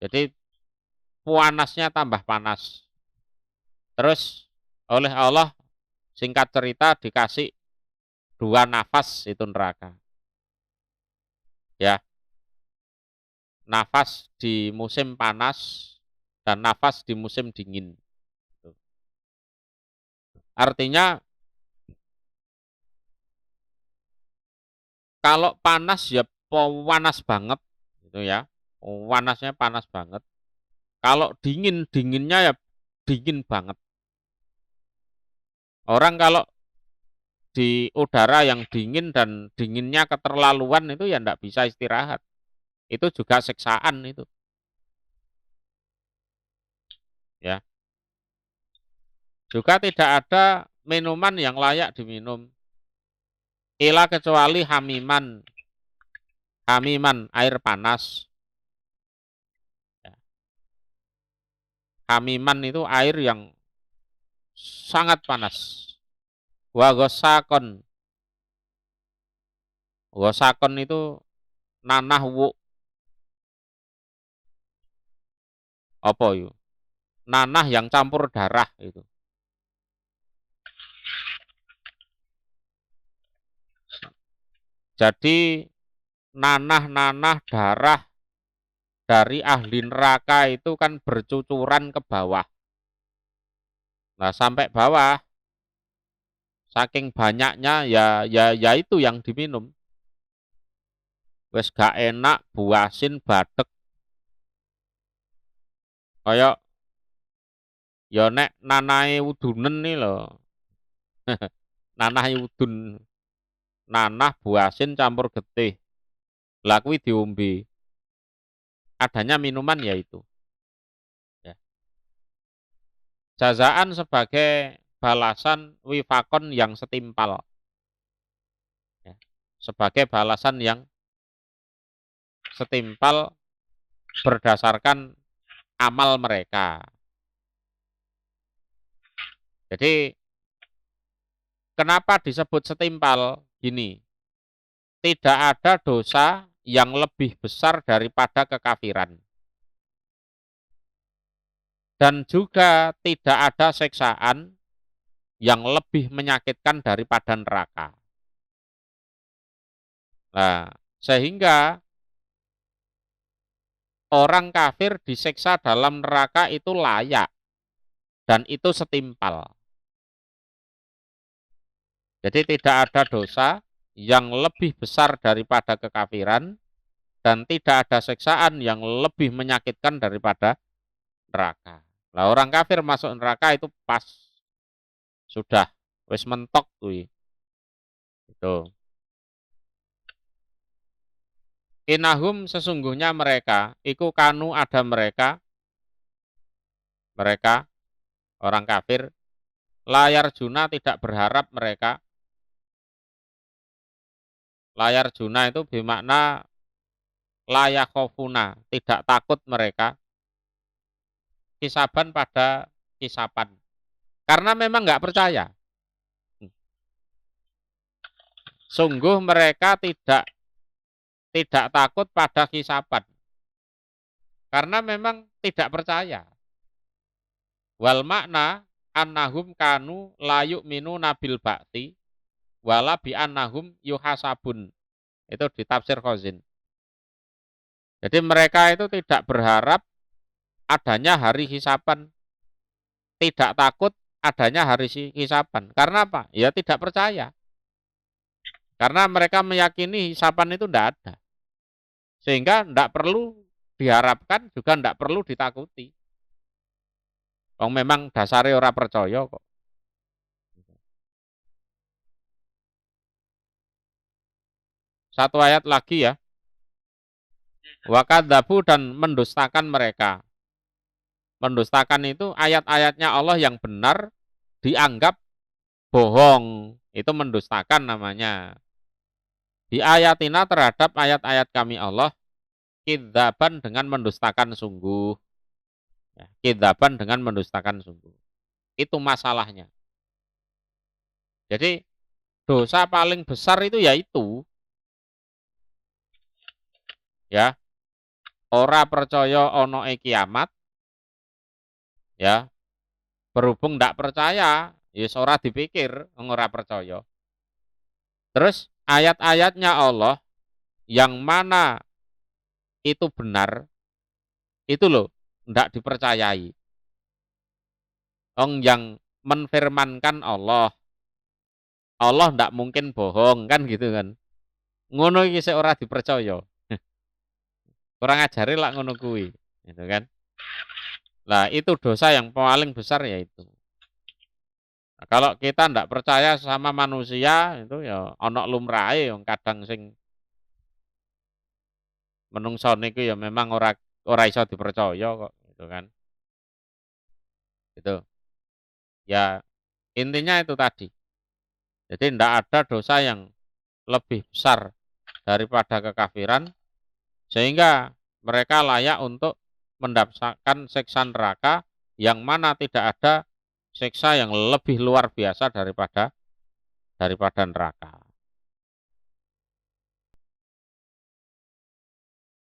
Jadi panasnya tambah panas. Terus oleh Allah singkat cerita dikasih 2 nafas itu neraka. Ya, nafas di musim panas dan nafas di musim dingin. Artinya kalau panas ya panas banget gitu ya. Panasnya panas banget. Kalau dinginnya ya dingin banget. Orang kalau di udara yang dingin dan dinginnya keterlaluan itu ya enggak bisa istirahat. Itu juga siksaan itu. Ya. Juga tidak ada minuman yang layak diminum. Ila kecuali hamiman. Hamiman air panas. Ya. Hamiman itu air yang sangat panas. Wa gosakon. Gosakon itu nanah wu. Apa itu? Nanah yang campur darah itu. Jadi nanah-nanah darah dari ahli neraka itu kan bercucuran ke bawah. Nah, sampai bawah saking banyaknya ya itu yang diminum. Wes gak enak, buasin, badek. Kayak ya nek nanae udunen nih loh. Nanah udun. Nanah buasin campur getih. Lah kuwi diombe. Adanya minuman yaitu. Ya. Jazaan sebagai balasan wifakon yang setimpal. Ya. Sebagai balasan yang setimpal berdasarkan amal mereka. Jadi kenapa disebut setimpal? Gini, tidak ada dosa yang lebih besar daripada kekafiran. Dan juga tidak ada seksaan yang lebih menyakitkan daripada neraka. Nah, sehingga orang kafir diseksa dalam neraka itu layak dan itu setimpal. Jadi tidak ada dosa yang lebih besar daripada kekafiran dan tidak ada seksaan yang lebih menyakitkan daripada neraka. Nah, orang kafir masuk neraka itu pas sudah wis mentok kuwi. Itu. Inahum sesungguhnya mereka, iku kanu ada mereka orang kafir, layar juna tidak berharap mereka. Layar juna itu bermakna layakhofuna, tidak takut mereka. Hisaban pada hisapan. Karena memang nggak percaya. Sungguh mereka tidak takut pada hisaban. Karena memang tidak percaya. Wal makna annahum kanu layu minu nabil ba'ti wala bi annahum yuhasabun. Itu di tafsir Khazin. Jadi mereka itu tidak berharap adanya hari hisaban. Tidak takut adanya hari hisaban. Karena apa? Ya tidak percaya. Karena mereka meyakini hisaban itu tidak ada. Sehingga tidak perlu diharapkan, juga tidak perlu ditakuti. Wong memang dasarnya ora percaya kok. Satu ayat lagi ya. Wa kadzabu dan mendustakan mereka. Mendustakan itu ayat-ayatnya Allah yang benar dianggap bohong. Itu mendustakan namanya. Di ayatina terhadap ayat-ayat kami Allah, kidzaban dengan mendustakan sungguh. Ya, kidzaban dengan mendustakan sungguh. Itu masalahnya. Jadi dosa paling besar itu yaitu ya ora percaya ono kiamat, ya berhubung ndak percaya, ya ora dipikir ora percaya. Terus ayat-ayatnya Allah yang mana itu benar, itu loh ndak dipercayai. Yang menfirmankan Allah ndak mungkin bohong kan gitu kan. Ngono iki sik ora dipercaya. Kurang ajari lah ngono kuwi, gitu kan. Nah, itu dosa yang paling besar yaitu. Nah, kalau kita ndak percaya sama manusia itu ya ana lumrahe yang kadang sing menungso niku ya memang ora iso dipercaya kok, gitu kan. Gitu. Ya intinya itu tadi. Jadi ndak ada dosa yang lebih besar daripada kekafiran sehingga mereka layak untuk mendapatkan siksa neraka yang mana tidak ada siksa yang lebih luar biasa daripada neraka.